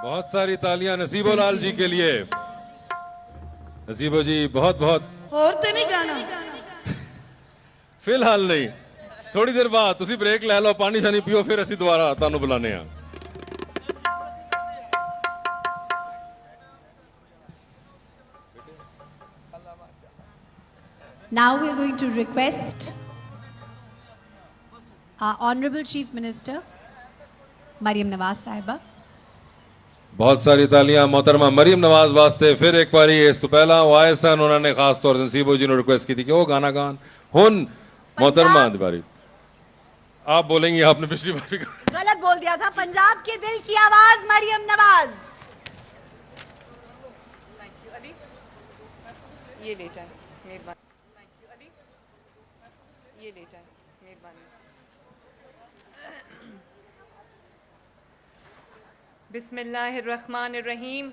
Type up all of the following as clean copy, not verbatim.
بہت ساری تالیاں نصیبو لال جی کے لیے. نصیبو جی بہت بہت. اور تو نہیں گانا فی الحال نہیں, تھوڑی دیر بعد تسی بریک لے لو, پانی شانی پیو, پھر اسی دوبارہ تانوں بلانے ہیں. Now we are going to request our Honorable Chief Minister, Maryam Nawaz Sahiba. بہت ساری تالیاں محترمہ مریم نواز واسطے. پھر ایک باری اس تو پہلا وہ آئے سن, انہوں نے خاص طور سے نصیبو جی نے ریکویسٹ کی تھی کہ وہ گانا گان. ہن محترمہ دیواری آپ بولیں گی, آپ نے پچھلی بار بھی غلط بول دیا تھا. پنجاب کے دل کی آواز مریم نواز. یہ لے جائیں مہربانی. یہ لے جائیں مہربانی. بسم اللہ الرحمن الرحیم.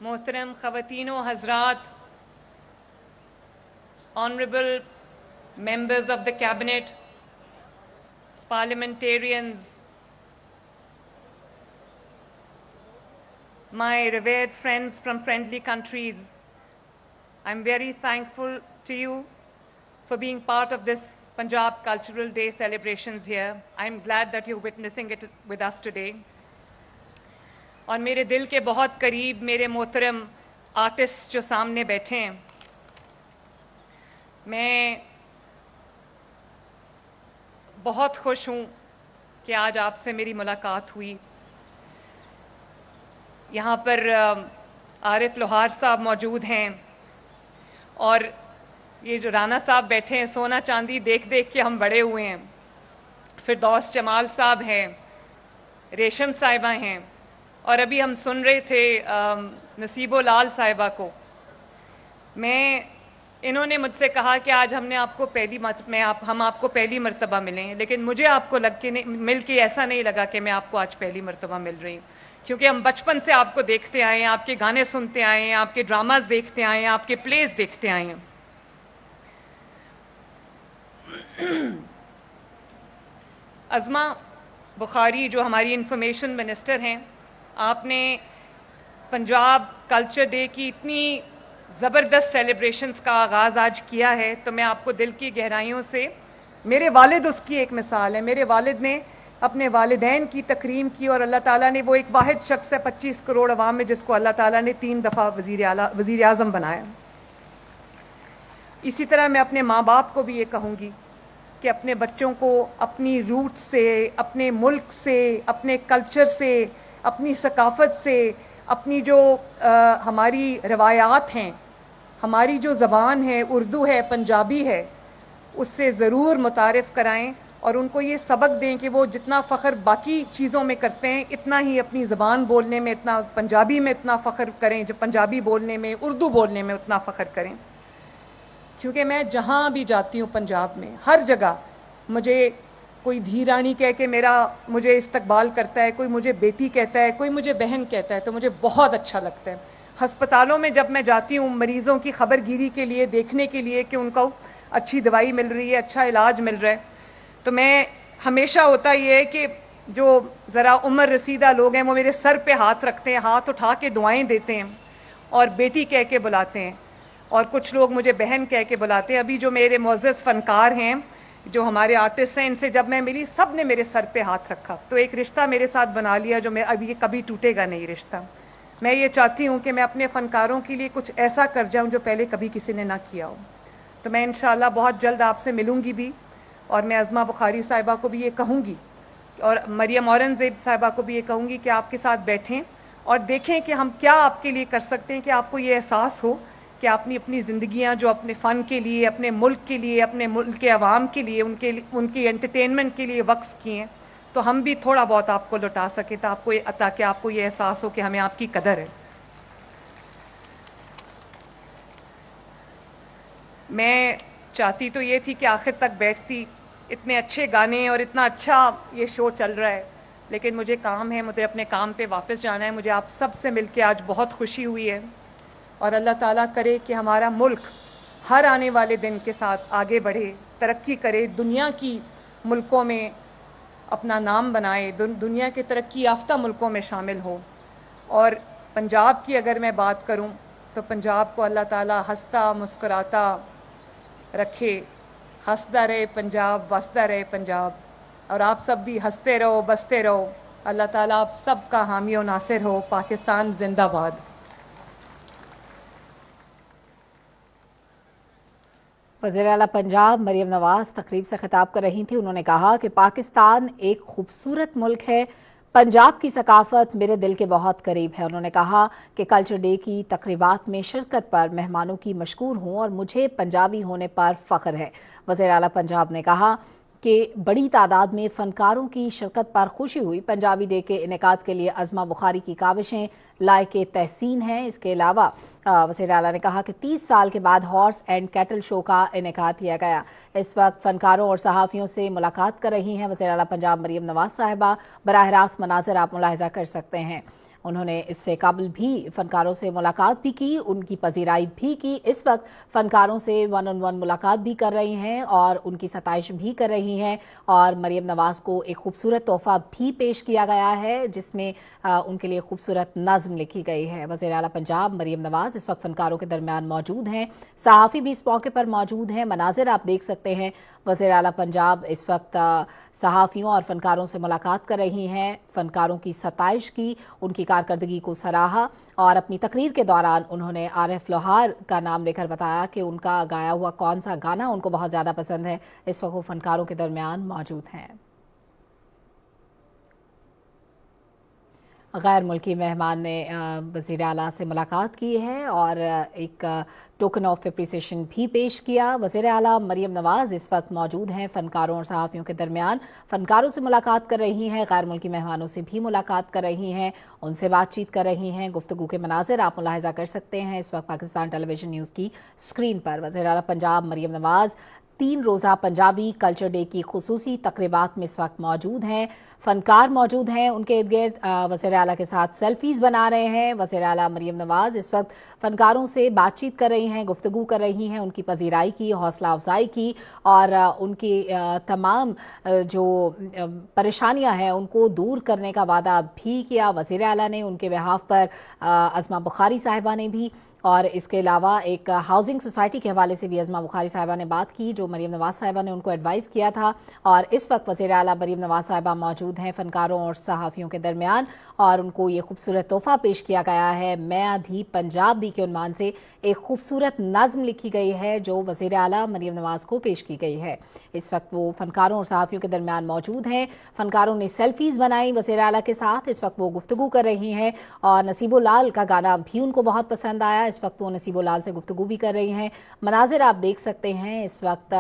محترم خواتین و حضرات, Honorable members of the cabinet, parliamentarians, my revered friends from friendly countries, I'm very thankful to you for being part of this Punjab Cultural Day celebrations here. I'm glad that you're witnessing it with us today. اور میرے دل کے بہت قریب میرے محترم artist جو سامنے بیٹھے ہیں, میں بہت خوش ہوں کہ آج آپ سے میری ملاقات ہوئی. یہاں پر عارف لوہار صاحب موجود ہیں, اور یہ جو رانا صاحب بیٹھے ہیں, سونا چاندی دیکھ دیکھ کے ہم بڑے ہوئے ہیں. فردوس جمال صاحب ہیں, ریشم صاحبہ ہیں, اور ابھی ہم سن رہے تھے نصیبو لال صاحبہ کو. انہوں نے مجھ سے کہا کہ آج ہم آپ کو پہلی مرتبہ ملے ہیں, لیکن مجھے آپ کو مل کے ایسا نہیں لگا کہ میں آپ کو آج پہلی مرتبہ مل رہی ہوں, کیونکہ ہم بچپن سے آپ کو دیکھتے آئے ہیں, آپ کے گانے سنتے آئے ہیں, آپ کے ڈراماز دیکھتے آئے ہیں, آپ کے پلیز دیکھتے آئے ہیں. عظمہ بخاری جو ہماری انفارمیشن منسٹر ہیں, آپ نے پنجاب کلچر ڈے کی اتنی زبردست سیلیبریشنز کا آغاز آج کیا ہے, تو میں آپ کو دل کی گہرائیوں سے, میرے والد اس کی ایک مثال ہے. میرے والد نے اپنے والدین کی تکریم کی, اور اللہ تعالیٰ نے, وہ ایک واحد شخص ہے 25 کروڑ عوام میں جس کو اللہ تعالیٰ نے 3 دفعہ وزیر اعظم بنایا. اسی طرح میں اپنے ماں باپ کو بھی یہ کہوں گی کہ اپنے بچوں کو اپنی روٹ سے, اپنے ملک سے, اپنے کلچر سے, اپنی ثقافت سے, اپنی جو ہماری روایات ہیں, ہماری جو زبان ہے, اردو ہے, پنجابی ہے, اس سے ضرور متعارف کرائیں, اور ان کو یہ سبق دیں کہ وہ جتنا فخر باقی چیزوں میں کرتے ہیں, اتنا ہی اپنی زبان بولنے میں, اتنا پنجابی میں اتنا فخر کریں, جو پنجابی بولنے میں, اردو بولنے میں اتنا فخر کریں. کیونکہ میں جہاں بھی جاتی ہوں پنجاب میں, ہر جگہ مجھے کوئی دھی رانی کہہ کے مجھے استقبال کرتا ہے, کوئی مجھے بیٹی کہتا ہے, کوئی مجھے بہن کہتا ہے, تو مجھے بہت اچھا لگتا ہے. ہسپتالوں میں جب میں جاتی ہوں مریضوں کی خبر گیری کے لیے, دیکھنے کے لیے کہ ان کو اچھی دوائی مل رہی ہے, اچھا علاج مل رہا ہے, تو میں ہمیشہ ہوتا یہ ہے کہ جو ذرا عمر رسیدہ لوگ ہیں وہ میرے سر پہ ہاتھ رکھتے ہیں, ہاتھ اٹھا کے دعائیں دیتے ہیں, اور بیٹی کہہ کے بلاتے ہیں, اور کچھ لوگ مجھے بہن کہہ کے بلاتے ہیں. ابھی جو میرے معزز فنکار ہیں, جو ہمارے آرٹسٹ ہیں, ان سے جب میں ملی سب نے میرے سر پہ ہاتھ رکھا, تو ایک رشتہ میرے ساتھ بنا لیا جو ابھی یہ کبھی ٹوٹے گا نہیں رشتہ. میں یہ چاہتی ہوں کہ میں اپنے فنکاروں کے لیے کچھ ایسا کر جاؤں جو پہلے کبھی کسی نے نہ کیا ہو. تو میں انشاءاللہ بہت جلد آپ سے ملوں گی بھی, اور میں عظمہ بخاری صاحبہ کو بھی یہ کہوں گی, اور مریم اورنگزیب صاحبہ کو بھی یہ کہوں گی کہ آپ کے ساتھ بیٹھیں اور دیکھیں کہ ہم کیا آپ کے لیے کر سکتے ہیں, کہ آپ کو یہ احساس ہو کہ آپ نے اپنی زندگیاں جو اپنے فن کے لیے, اپنے ملک کے لیے, اپنے ملک کے عوام کے لیے, ان کی انٹرٹینمنٹ کے لیے وقف کی ہیں, تو ہم بھی تھوڑا بہت آپ کو لوٹا سکیں, تاکہ آپ کو یہ احساس ہو کہ ہمیں آپ کی قدر ہے. میں چاہتی تو یہ تھی کہ آخر تک بیٹھتی, اتنے اچھے گانے اور اتنا اچھا یہ شو چل رہا ہے, لیکن مجھے کام ہے, مجھے اپنے کام پہ واپس جانا ہے. مجھے آپ سب سے مل کے آج بہت خوشی ہوئی ہے, اور اللہ تعالیٰ کرے کہ ہمارا ملک ہر آنے والے دن کے ساتھ آگے بڑھے, ترقی کرے, دنیا کی ملکوں میں اپنا نام بنائے, دنیا کے ترقی یافتہ ملکوں میں شامل ہو. اور پنجاب کی اگر میں بات کروں تو پنجاب کو اللہ تعالیٰ ہنستا مسکراتا رکھے. ہنستا رہے پنجاب, وستا رہے پنجاب, اور آپ سب بھی ہنستے رہو بستے رہو. اللہ تعالیٰ آپ سب کا حامی و ناصر ہو. پاکستان زندہ باد. وزیر اعلیٰ پنجاب مریم نواز تقریب سے خطاب کر رہی تھیں. انہوں نے کہا کہ پاکستان ایک خوبصورت ملک ہے. پنجاب کی ثقافت میرے دل کے بہت قریب ہے. انہوں نے کہا کہ کلچر ڈے کی تقریبات میں شرکت پر مہمانوں کی مشکور ہوں اور مجھے پنجابی ہونے پر فخر ہے. وزیر اعلیٰ پنجاب نے کہا کہ بڑی تعداد میں فنکاروں کی شرکت پر خوشی ہوئی. پنجابی ڈے کے انعقاد کے لیے عظمہ بخاری کی کاوشیں لائق تحسین ہیں. اس کے علاوہ وزیر اعلیٰ نے کہا کہ 30 سال کے بعد ہارس اینڈ کیٹل شو کا انعقاد کیا گیا. اس وقت فنکاروں اور صحافیوں سے ملاقات کر رہی ہیں وزیر اعلیٰ پنجاب مریم نواز صاحبہ. براہ راست مناظر آپ ملاحظہ کر سکتے ہیں. انہوں نے اس سے قبل بھی فنکاروں سے ملاقات بھی کی, ان کی پذیرائی بھی کی. اس وقت فنکاروں سے ون آن ون ملاقات بھی کر رہی ہیں اور ان کی ستائش بھی کر رہی ہیں. اور مریم نواز کو ایک خوبصورت تحفہ بھی پیش کیا گیا ہے جس میں ان کے لیے خوبصورت نظم لکھی گئی ہے. وزیر اعلیٰ پنجاب مریم نواز اس وقت فنکاروں کے درمیان موجود ہیں. صحافی بھی اس موقع پر موجود ہیں. مناظر آپ دیکھ سکتے ہیں. وزیر اعلیٰ پنجاب اس وقت صحافیوں اور فنکاروں سے ملاقات کر رہی ہیں, فنکاروں کی ستائش کی, ان کی کارکردگی کو سراہا اور اپنی تقریر کے دوران انہوں نے عارف لوہار کا نام لے کر بتایا کہ ان کا گایا ہوا کون سا گانا ان کو بہت زیادہ پسند ہے. اس وقت وہ فنکاروں کے درمیان موجود ہیں. غیر ملکی مہمان نے وزیر اعلیٰ سے ملاقات کی ہے اور ایک ٹوکن آف اپریسیشن بھی پیش کیا. وزیر اعلیٰ مریم نواز اس وقت موجود ہیں فنکاروں اور صحافیوں کے درمیان. فنکاروں سے ملاقات کر رہی ہیں, غیر ملکی مہمانوں سے بھی ملاقات کر رہی ہیں, ان سے بات چیت کر رہی ہیں. گفتگو کے مناظر آپ ملاحظہ کر سکتے ہیں اس وقت پاکستان ٹیلی ویژن نیوز کی اسکرین پر. وزیر اعلیٰ پنجاب مریم نواز 3 روزہ پنجابی کلچر ڈے کی خصوصی تقریبات میں اس وقت موجود ہیں. فنکار موجود ہیں ان کے ارد گرد, وزیر اعلیٰ کے ساتھ سیلفیز بنا رہے ہیں. وزیر اعلیٰ مریم نواز اس وقت فنکاروں سے بات چیت کر رہی ہیں, گفتگو کر رہی ہیں, ان کی پذیرائی کی, حوصلہ افزائی کی اور ان کی تمام جو پریشانیاں ہیں ان کو دور کرنے کا وعدہ بھی کیا وزیر اعلیٰ نے. ان کے بہاف پر عظمہ بخاری صاحبہ نے بھی, اور اس کے علاوہ ایک ہاؤسنگ سوسائٹی کے حوالے سے بھی عظمہ بخاری صاحبہ نے بات کی جو مریم نواز صاحبہ نے ان کو ایڈوائز کیا تھا. اور اس وقت وزیر اعلیٰ مریم نواز صاحبہ موجود ہیں فنکاروں اور صحافیوں کے درمیان اور ان کو یہ خوبصورت تحفہ پیش کیا گیا ہے. میں آدھی پنجاب دی کے عنوان سے ایک خوبصورت نظم لکھی گئی ہے جو وزیر اعلیٰ مریم نواز کو پیش کی گئی ہے. اس وقت وہ فنکاروں اور صحافیوں کے درمیان موجود ہیں. فنکاروں نے سیلفیز بنائی وزیر اعلیٰ کے ساتھ. اس وقت وہ گفتگو کر رہی ہیں اور نصیب لال کا گانا بھی ان کو بہت پسند آیا. اس وقت وہ نصیب لال سے گفتگو بھی کر رہی ہیں. مناظر آپ دیکھ سکتے ہیں. اس وقت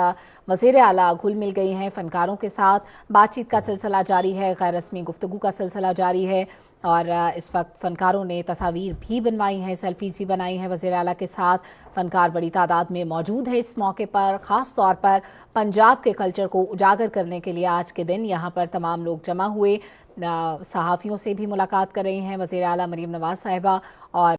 وزیر اعلیٰ گھل مل گئی ہیں فنکاروں کے ساتھ. بات چیت کا سلسلہ جاری ہے, غیر رسمی گفتگو کا سلسلہ جاری ہے اور اس وقت فنکاروں نے تصاویر بھی بنوائی ہیں, سیلفیز بھی بنائی ہیں وزیر اعلیٰ کے ساتھ. فنکار بڑی تعداد میں موجود ہے اس موقع پر. خاص طور پر پنجاب کے کلچر کو اجاگر کرنے کے لیے آج کے دن یہاں پر تمام لوگ جمع ہوئے. صحافیوں سے بھی ملاقات کر رہی ہیں وزیر اعلیٰ مریم نواز صاحبہ اور